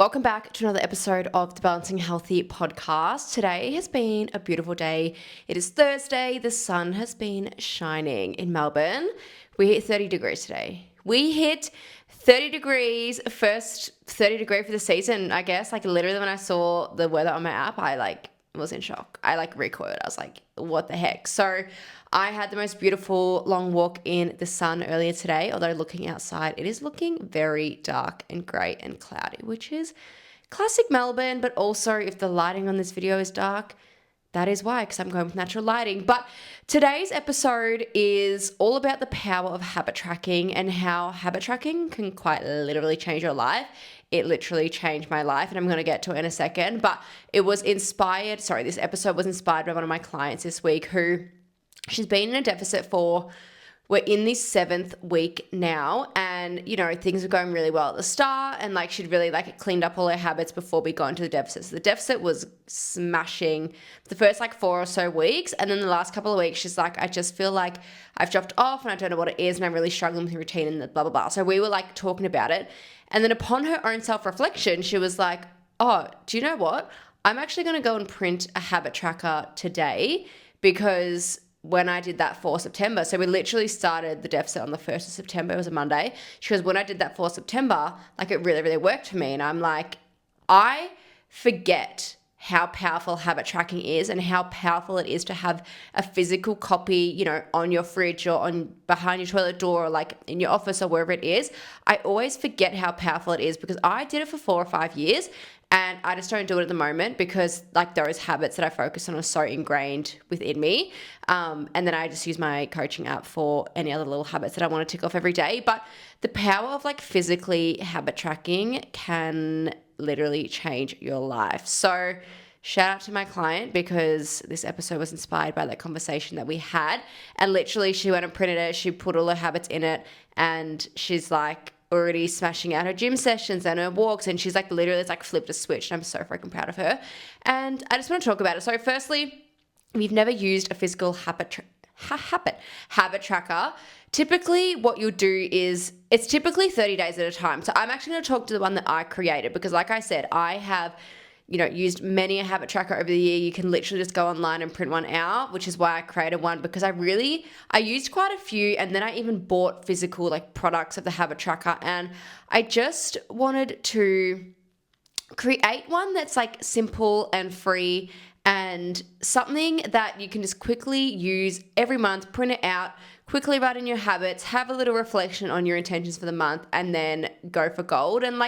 Welcome back to another episode of the Balancing Healthy podcast. Today has been a beautiful day. It is Thursday. The sun has been shining in Melbourne. We hit 30 degrees today. We hit 30 degrees, first 30 degree for the season, I guess. Like literally when I saw the weather on my app, I was in shock. I recoiled. I was like, what the heck? So I had the most beautiful long walk in the sun earlier today, although looking outside, it is looking very dark and grey and cloudy, which is classic Melbourne, but also if the lighting on this video is dark, that is why, because I'm going with natural lighting. But today's episode is all about the power of habit tracking and how habit tracking can quite literally change your life. It literally changed my life, and I'm going to get to it in a second. But this episode was inspired by one of my clients this week who she's been in a deficit we're in this 7th week now, and, things were going really well at the start, and, she'd really, cleaned up all her habits before we got into the deficit. So the deficit was smashing the first, 4 or so weeks, and then the last couple of weeks, she's like, I just feel like I've dropped off, and I don't know what it is, and I'm really struggling with the routine and the blah, blah, blah. So we were, talking about it, and then upon her own self-reflection, she was like, oh, do you know what? I'm actually going to go and print a habit tracker today, because when I did that for September, so we literally started the deficit on the 1st of September, it was a Monday. She goes, when I did that for September, it really, really worked for me. And I'm like, I forget how powerful habit tracking is and how powerful it is to have a physical copy, on your fridge or behind your toilet door or in your office or wherever it is. I always forget how powerful it is because I did it for 4 or 5 years. And I just don't do it at the moment because those habits that I focus on are so ingrained within me. And then I just use my coaching app for any other little habits that I want to tick off every day. But the power of physically habit tracking can literally change your life. So shout out to my client because this episode was inspired by that conversation that we had. And literally she went and printed it. She put all her habits in it and she's already smashing out her gym sessions and her walks, and she's literally flipped a switch, and I'm so freaking proud of her. And I just want to talk about it. So firstly, if you've never used a physical habit tracker, typically what you'll do is it's typically 30 days at a time. So I'm actually going to talk to the one that I created because like I said, I have used many a habit tracker over the year. You can literally just go online and print one out, which is why I created one because I used quite a few, and then I even bought physical products of the habit tracker, and I just wanted to create one that's simple and free and something that you can just quickly use every month, print it out, quickly write in your habits, have a little reflection on your intentions for the month, and then go for gold. And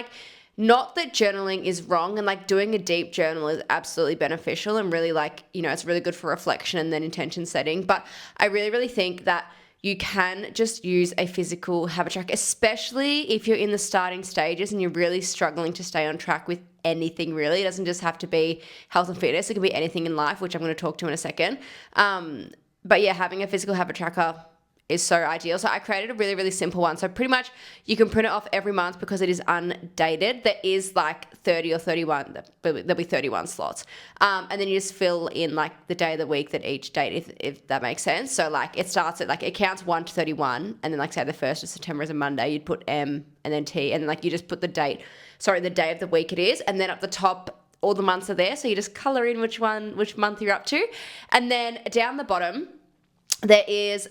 not that journaling is wrong, and doing a deep journal is absolutely beneficial and really it's really good for reflection and then intention setting. But I really, really think that you can just use a physical habit track, especially if you're in the starting stages and you're really struggling to stay on track with anything really. It doesn't just have to be health and fitness. It can be anything in life, which I'm going to talk to in a second. But yeah, having a physical habit tracker is so ideal. So I created a really, really simple one. So pretty much you can print it off every month because it is undated. There is 30 or 31, there'll be 31 slots. And then you just fill in the day of the week that each date, if that makes sense. So it starts at it counts 1 to 31. And then say the 1st of September is a Monday, you'd put M and then T. And you just put the day of the week it is. And then at the top, all the months are there. So you just color in which month you're up to. And then down the bottom, there's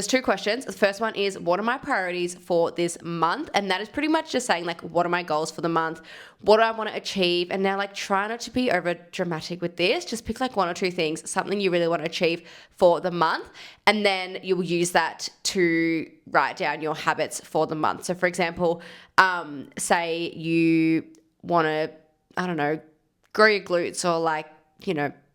2 questions. The first one is, what are my priorities for this month? And that is pretty much just saying what are my goals for the month? What do I want to achieve? And now try not to be over dramatic with this. Just pick 1 or 2 things, something you really want to achieve for the month. And then you'll use that to write down your habits for the month. So for example, say you want to, I don't know, grow your glutes or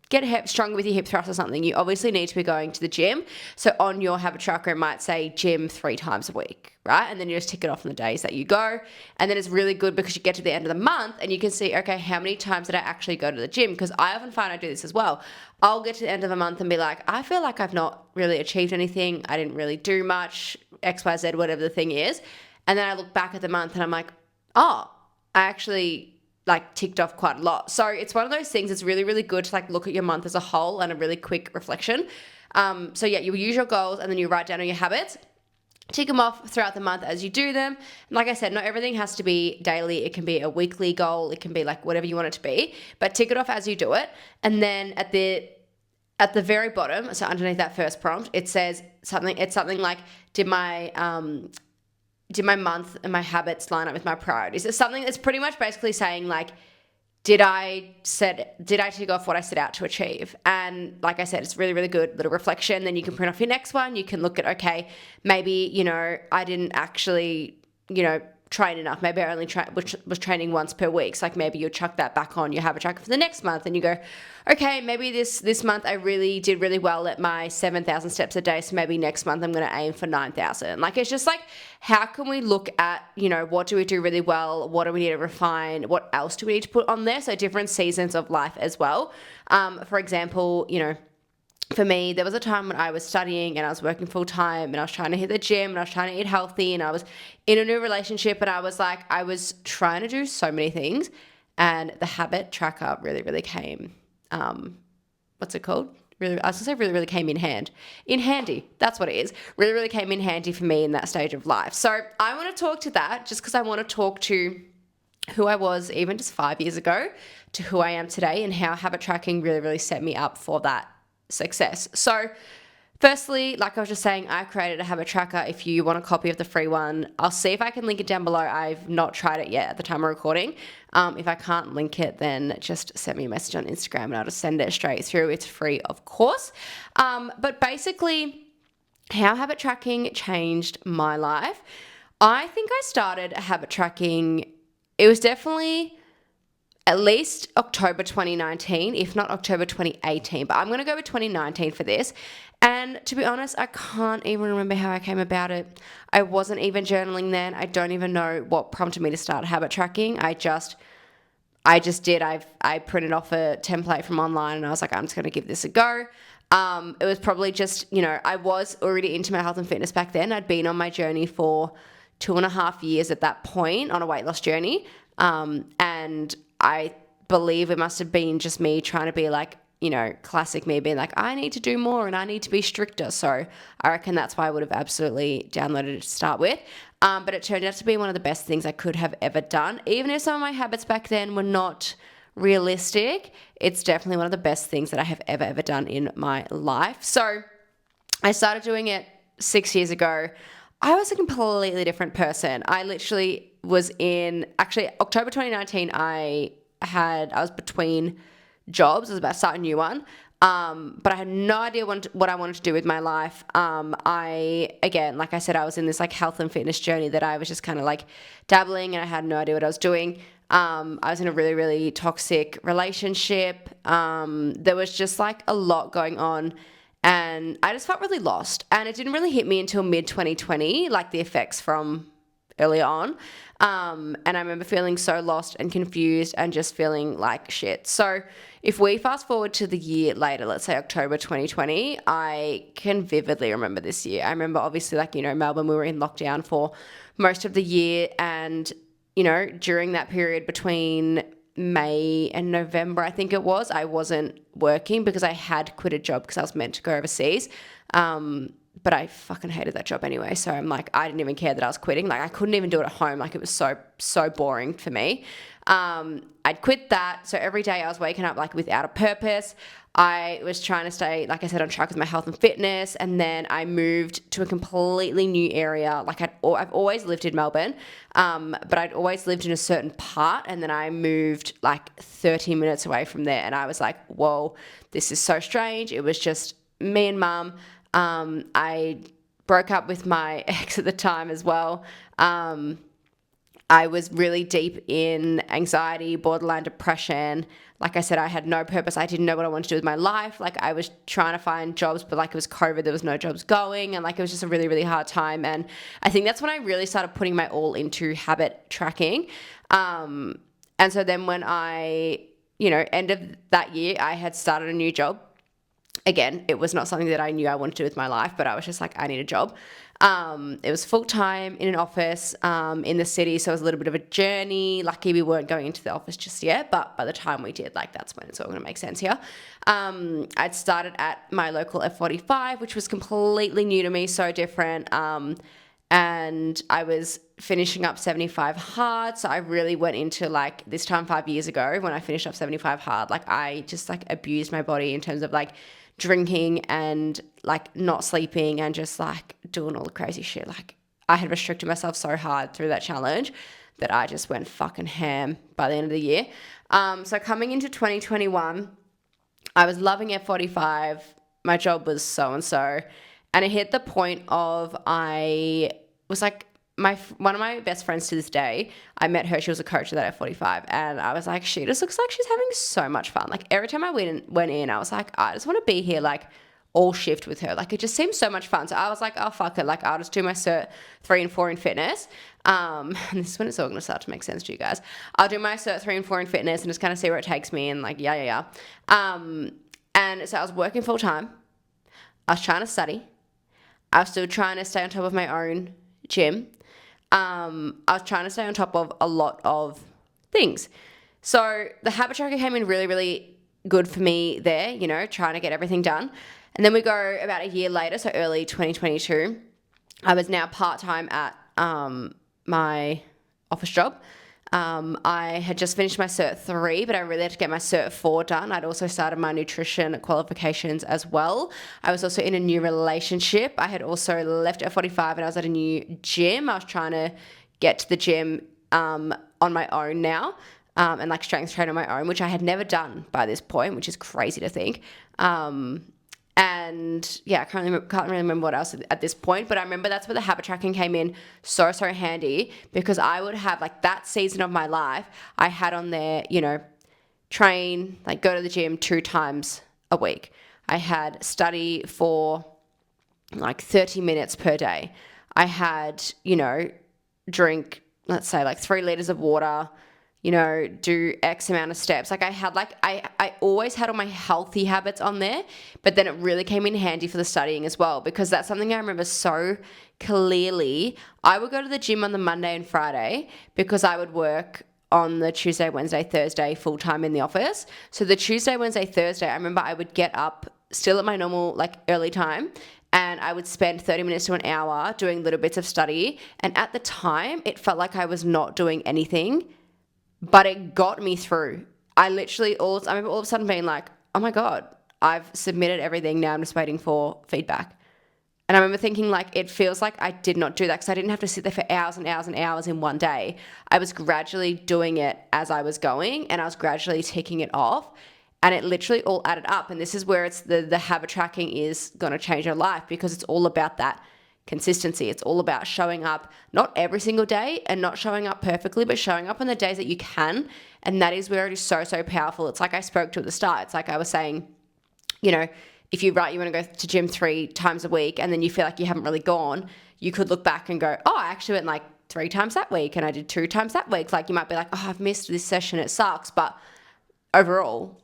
get stronger with your hip thrust or something. You obviously need to be going to the gym. So on your habit tracker, it might say gym 3 times a week, right? And then you just tick it off on the days that you go. And then it's really good because you get to the end of the month and you can see, okay, how many times did I actually go to the gym? Because I often find I do this as well. I'll get to the end of the month and be like, I feel like I've not really achieved anything. I didn't really do much, X, Y, Z, whatever the thing is. And then I look back at the month and I'm like, oh, I actually ticked off quite a lot. So it's one of those things. It's really, really good to look at your month as a whole and a really quick reflection. So yeah, you use your goals and then you write down on your habits. Tick them off throughout the month as you do them. And like I said, not everything has to be daily. It can be a weekly goal. It can be like whatever you want it to be, but tick it off as you do it. And then at the very bottom, so underneath that first prompt, it says something. It's something like, did my month and my habits line up with my priorities? It's something that's pretty much basically saying like, did I tick off what I set out to achieve? And like I said, it's really, really good little reflection. Then you can print off your next one. You can look at, okay, maybe, I didn't actually, train enough. Maybe I only was training once per week. So like maybe you'll chuck that back on your habit tracker for the next month and you go, okay, maybe this month I really did really well at my 7,000 steps a day. So maybe next month I'm going to aim for 9,000. Like, it's just like, how can we look at, what do we do really well? What do we need to refine? What else do we need to put on there? So different seasons of life as well. For example, for me, there was a time when I was studying and I was working full time and I was trying to hit the gym and I was trying to eat healthy and I was in a new relationship and I was trying to do so many things, and the habit tracker really, really came, what's it called? Really, I was gonna say really, really came in handy. That's what it is. Really, really came in handy for me in that stage of life. So I want to talk to that just because I want to talk to who I was even just 5 years ago to who I am today and how habit tracking really, really set me up for that success. So firstly, like I was just saying, I created a habit tracker. If you want a copy of the free one, I'll see if I can link it down below. I've not tried it yet at the time of recording. If I can't link it, then just send me a message on Instagram and I'll just send it straight through. It's free, of course. But basically, how habit tracking changed my life. I think I started habit tracking, it was definitely at least October 2019, if not October 2018. But I'm going to go with 2019 for this. And to be honest, I can't even remember how I came about it. I wasn't even journaling then. I don't even know what prompted me to start habit tracking. I just did. I printed off a template from online and I was like, I'm just going to give this a go. It was probably just, I was already into my health and fitness back then. I'd been on my journey for 2.5 years at that point on a weight loss journey. And I believe it must have been just me trying to be like, classic me being like, I need to do more and I need to be stricter. So I reckon that's why I would have absolutely downloaded it to start with. But it turned out to be one of the best things I could have ever done. Even if some of my habits back then were not realistic, it's definitely one of the best things that I have ever done in my life. So I started doing it 6 years ago. I was a completely different person. I literally was actually October 2019, I was between jobs. I was about to start a new one. But I had no idea what I wanted to do with my life. Again, like I said, I was in this like health and fitness journey that I was just kind of like dabbling and I had no idea what I was doing. I was in a really, really toxic relationship. There was just like a lot going on. And I just felt really lost. And it didn't really hit me until mid-2020, like the effects from earlier on. And I remember feeling so lost and confused and just feeling like shit. So if we fast forward to the year later, let's say October 2020, I can vividly remember this year. I remember obviously Melbourne, we were in lockdown for most of the year. And, during that period between May and November, I think it was, I wasn't working because I had quit a job because I was meant to go overseas. But I fucking hated that job anyway. So I'm like, I didn't even care that I was quitting. Like I couldn't even do it at home. Like it was so boring for me. I'd quit that. So every day I was waking up like without a purpose. I was trying to stay, like I said, on track with my health and fitness. And then I moved to a completely new area. Like I've always lived in Melbourne, but I'd always lived in a certain part. And then I moved like 30 minutes away from there. And I was like, whoa, this is so strange. It was just me and mum. I broke up with my ex at the time as well. I was really deep in anxiety, borderline depression. Like I said, I had no purpose. I didn't know what I wanted to do with my life. Like I was trying to find jobs, but like it was COVID, there was no jobs going. And like it was just a really, really hard time. And I think that's when I really started putting my all into habit tracking. And so then when end of that year, I had started a new job. Again, it was not something that I knew I wanted to do with my life, but I was just like, I need a job. It was full-time in an office in the city, so it was a little bit of a journey. Lucky we weren't going into the office just yet, but by the time we did, like that's when it's all going to make sense here. I'd started at my local F45, which was completely new to me, so different. and I was finishing up 75 hard. So I really went into like this time 5 years ago when I finished up 75 hard, like I just like abused my body in terms of like drinking and like not sleeping and just like doing all the crazy shit. Like I had restricted myself so hard through that challenge that I just went fucking ham by the end of the year. So coming into 2021, I was loving F45. My job was so-and-so. And it hit the point of I was like, one of my best friends to this day, I met her. She was a coach at that F45. And I was like, she just looks like she's having so much fun. Like every time I went in, I was like, I just want to be here like all shift with her. Like it just seems so much fun. So I was like, oh, fuck it. Like I'll just do my cert 3 and 4 in fitness. And this is when it's all going to start to make sense to you guys. I'll do my cert 3 and 4 in fitness and just kind of see where it takes me and like, yeah. And so I was working full time. I was trying to study. I was still trying to stay on top of my own gym. I was trying to stay on top of a lot of things. So the habit tracker came in really, really good for me there, you know, trying to get everything done. And then we go about a year later, so early 2022, I was now part-time at my office job. I had just finished my Cert 3, but I really had to get my Cert 4 done. I'd also started my nutrition qualifications as well. I was also in a new relationship. I had also left F45 and I was at a new gym. I was trying to get to the gym on my own now and like strength train on my own, which I had never done by this point, which is crazy to think. And yeah, I can't really remember what else at this point, but I remember that's where the habit tracking came in so handy, because I would have like that season of my life, I had on there, you know, train, like go to the gym 2 times a week. I had study for like 30 minutes per day. I had, you know, drink, let's say like 3 liters of water, you know, do X amount of steps. Like I had like, I always had all my healthy habits on there, but then it really came in handy for the studying as well, because that's something I remember so clearly. I would go to the gym on the Monday and Friday because I would work on the Tuesday, Wednesday, Thursday full time in the office. So the Tuesday, Wednesday, Thursday, I remember I would get up still at my normal like early time, and I would spend 30 minutes to an hour doing little bits of study. And at the time, it felt like I was not doing anything, but it got me through. I remember all of a sudden being like, oh my God, I've submitted everything. Now I'm just waiting for feedback. And I remember thinking like, it feels like I did not do that because I didn't have to sit there for hours and hours and hours in one day. I was gradually doing it as I was going, and I was gradually ticking it off, and it literally all added up. And this is where it's the habit tracking is going to change your life, because it's all about that consistency. It's all about showing up, not every single day and not showing up perfectly, but showing up on the days that you can. And that is where it is so powerful. It's like I spoke to at the start. It's like I was saying, you know, if you write you want to go to gym 3 times a week and then you feel like you haven't really gone, you could look back and go, oh, I actually went like 3 times that week and I did 2 times that week. Like you might be like, oh, I've missed this session. It sucks. But overall,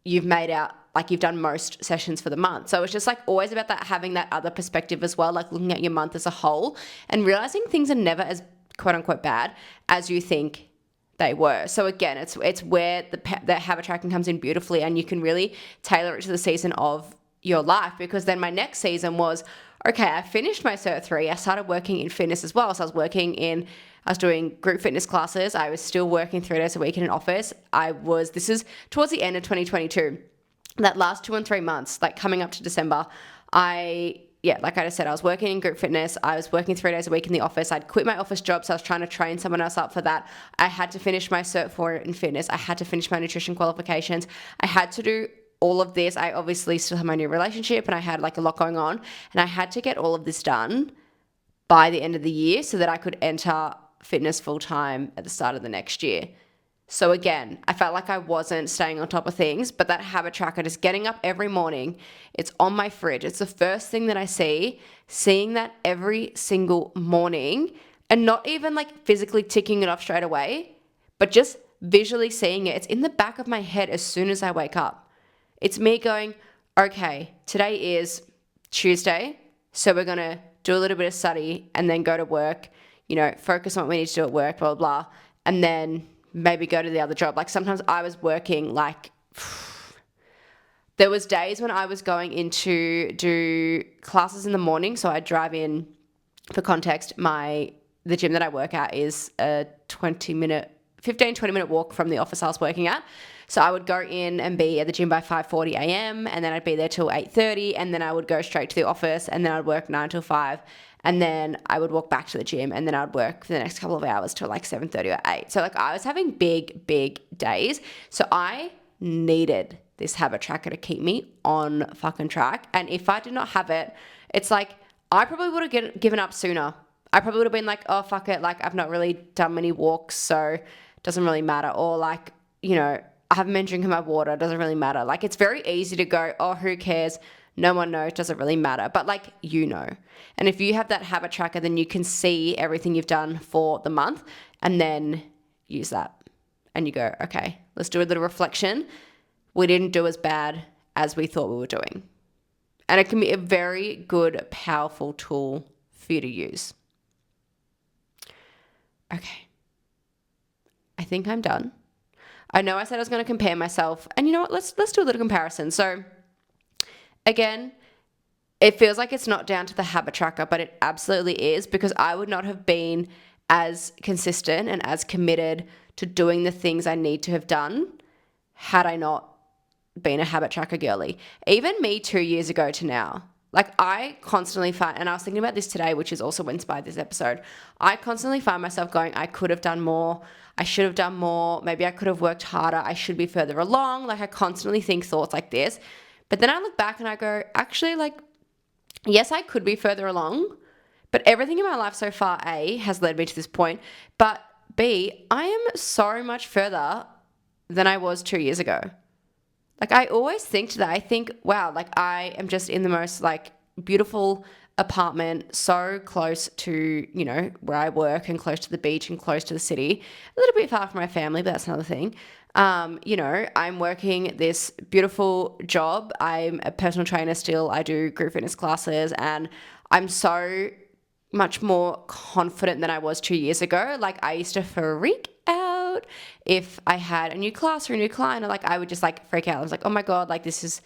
you've made out like you've done most sessions for the month. So it's just like always about that, having that other perspective as well, like looking at your month as a whole and realizing things are never as quote unquote bad as you think they were. So again, it's where the habit tracking comes in beautifully, and you can really tailor it to the season of your life. Because then my next season was, okay, I finished my Cert 3. I started working in fitness as well. So I was doing group fitness classes. I was still working 3 days a week in an office. This is towards the end of 2022. That last 2 and 3 months, like coming up to December, like I just said, I was working in group fitness. I was working 3 days a week in the office. I'd quit my office job, so I was trying to train someone else up for that. I had to finish my Cert 4 in fitness. I had to finish my nutrition qualifications. I had to do all of this. I obviously still had my new relationship and I had like a lot going on, and I had to get all of this done by the end of the year so that I could enter fitness full time at the start of the next year. So again, I felt like I wasn't staying on top of things, but that habit tracker, just getting up every morning, it's on my fridge. It's the first thing that I see, seeing that every single morning, and not even like physically ticking it off straight away, but just visually seeing it. It's in the back of my head as soon as I wake up. It's me going, okay, today is Tuesday, so we're going to do a little bit of study and then go to work, you know, focus on what we need to do at work, blah, blah, blah, and then maybe go to the other job. Like sometimes I was working like, there was days when I was going in to do classes in the morning. So I'd drive in for context, the gym that I work at is a 20 minute walk from the office I was working at. So I would go in and be at the gym by 5:40 a.m. and then I'd be there till 8:30, and then I would go straight to the office, and then I'd work 9 till 5, and then I would walk back to the gym, and then I'd work for the next couple of hours till like 7:30 or 8. So like I was having big days. So I needed this habit tracker to keep me on fucking track. And if I did not have it, it's like I probably would have given up sooner. I probably would have been like, oh, fuck it. Like I've not really done many walks, so it doesn't really matter. Or like, I haven't been drinking my water. It doesn't really matter. Like it's very easy to go, oh, who cares? No one knows. Doesn't really matter. But like, And if you have that habit tracker, then you can see everything you've done for the month and then use that. And you go, okay, let's do a little reflection. We didn't do as bad as we thought we were doing. And it can be a very good, powerful tool for you to use. Okay. I think I'm done. I know I said I was going to compare myself, and you know what? Let's do a little comparison. So again, it feels like it's not down to the habit tracker, but it absolutely is, because I would not have been as consistent and as committed to doing the things I need to have done had I not been a habit tracker girly. Even me 2 years ago to now, like I constantly find, and I was thinking about this today, which is also what inspired this episode, I constantly find myself going, I could have done more. I should have done more. Maybe I could have worked harder. I should be further along. Like I constantly think thoughts like this. But then I look back and I go, actually, like, yes, I could be further along, but everything in my life so far, A, has led me to this point, but B, I am so much further than I was 2 years ago. Like I always think to that. I think, wow, like I am just in the most like beautiful apartment, so close to, where I work and close to the beach and close to the city, a little bit far from my family, but that's another thing. I'm working this beautiful job. I'm a personal trainer still. I do group fitness classes, and I'm so much more confident than I was 2 years ago. Like I used to freak out if I had a new class or a new client, or like I would just like freak out. I was like, oh my God, like this is,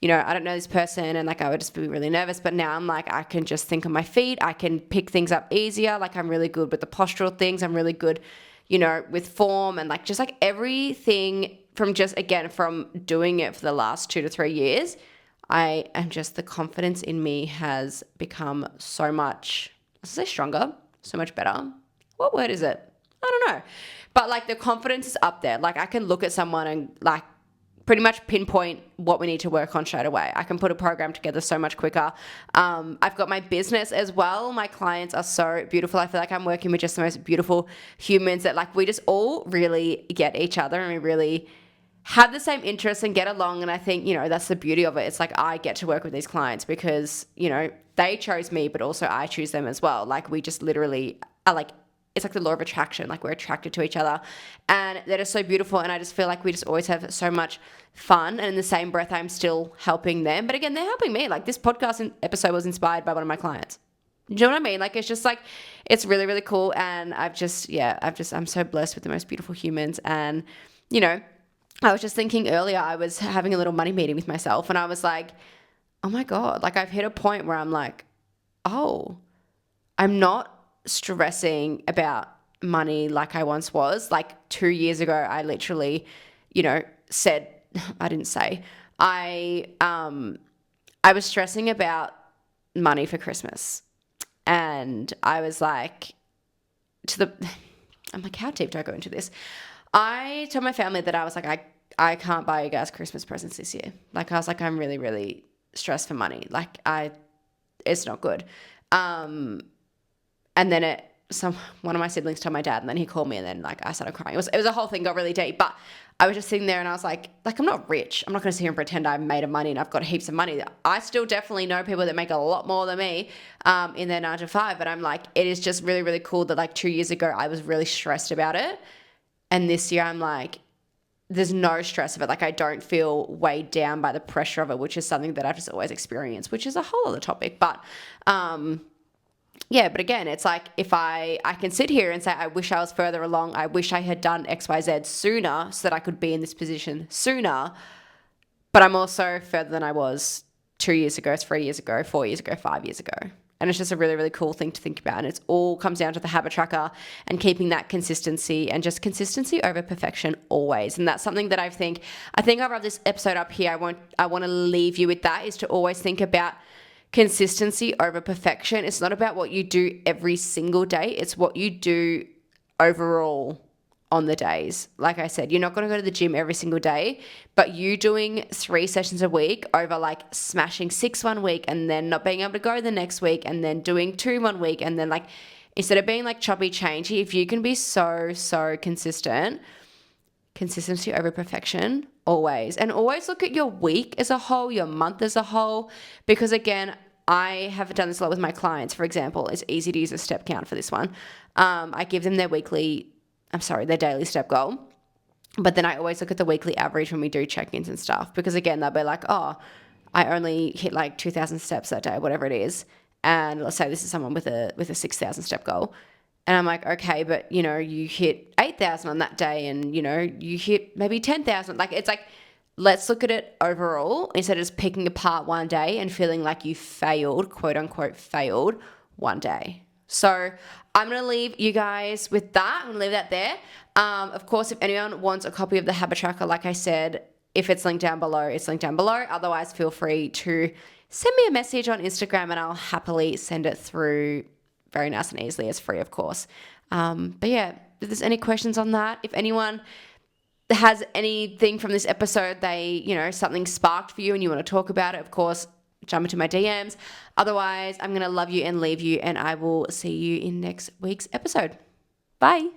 I don't know this person, and like I would just be really nervous. But now I'm like, I can just think on my feet. I can pick things up easier. Like I'm really good with the postural things. I'm really good, with form, and like just like everything from doing it for the last 2 to 3 years. I am just, the confidence in me has become so much, let's say stronger, so much better. What word is it? I don't know. But like the confidence is up there. Like I can look at someone and like pretty much pinpoint what we need to work on straight away. I can put a program together so much quicker. I've got my business as well. My clients are so beautiful. I feel like I'm working with just the most beautiful humans that like we just all really get each other, and we really have the same interests and get along. And I think, that's the beauty of it. It's like I get to work with these clients because, they chose me, but also I choose them as well. Like we just literally are like, it's like the law of attraction. Like we're attracted to each other, and that is so beautiful. And I just feel like we just always have so much fun. And in the same breath, I'm still helping them. But again, they're helping me. Like this podcast episode was inspired by one of my clients. Do you know what I mean? Like it's just like, it's really, really cool. And I'm so blessed with the most beautiful humans. And, I was just thinking earlier, I was having a little money meeting with myself, and I was like, oh my God, like I've hit a point where I'm like, oh, I'm not stressing about money like I once was. Like 2 years ago, I literally, said, I didn't say, I was stressing about money for Christmas. And I was like, I'm like, how deep do I go into this? I told my family that I was like, I can't buy you guys Christmas presents this year. Like I was like, I'm really, really stressed for money. Like it's not good. And then one of my siblings told my dad, and then he called me, and then like I started crying. It was a whole thing, got really deep. But I was just sitting there and I was like I'm not rich. I'm not going to sit here and pretend I've made of money and I've got heaps of money. I still definitely know people that make a lot more than me in their 9 to 5. But I'm like, it is just really, really cool that like 2 years ago I was really stressed about it. And this year I'm like, there's no stress of it. Like I don't feel weighed down by the pressure of it, which is something that I've just always experienced, which is a whole other topic. But but again, it's like if I can sit here and say, I wish I was further along. I wish I had done X, Y, Z sooner so that I could be in this position sooner. But I'm also further than I was 2 years ago, 3 years ago, 4 years ago, 5 years ago. And it's just a really, really cool thing to think about. And it all comes down to the habit tracker and keeping that consistency, and just consistency over perfection always. And that's something that I think I'll wrap this episode up here. I want to leave you with that, is to always think about consistency over perfection. It's not about what you do every single day. It's what you do overall on the days. Like I said, you're not going to go to the gym every single day, but you doing 3 sessions a week over like smashing 6 one week and then not being able to go the next week and then doing 2 one week, and then like, instead of being like choppy changey, if you can be so consistent, consistency over perfection always. And always look at your week as a whole, your month as a whole, because again, I have done this a lot with my clients. For example, it's easy to use a step count for this one. I give them their daily step goal. But then I always look at the weekly average when we do check-ins and stuff, because again, they'll be like, oh, I only hit like 2,000 steps that day, whatever it is. And let's say this is someone with a 6,000 step goal. And I'm like, okay, but you hit 8,000 on that day, and you hit maybe 10,000. Like, it's like, let's look at it overall instead of just picking apart one day and feeling like you failed, quote unquote, failed one day. So I'm going to leave you guys with that. I'm going to leave that there. Of course, if anyone wants a copy of the habit tracker, like I said, if it's linked down below, it's linked down below. Otherwise, feel free to send me a message on Instagram and I'll happily send it through very nice and easily. It's free, of course. But yeah, if there's any questions on that, if anyone has anything from this episode, something sparked for you and you want to talk about it, of course, jump into my DMs. Otherwise, I'm going to love you and leave you, and I will see you in next week's episode. Bye.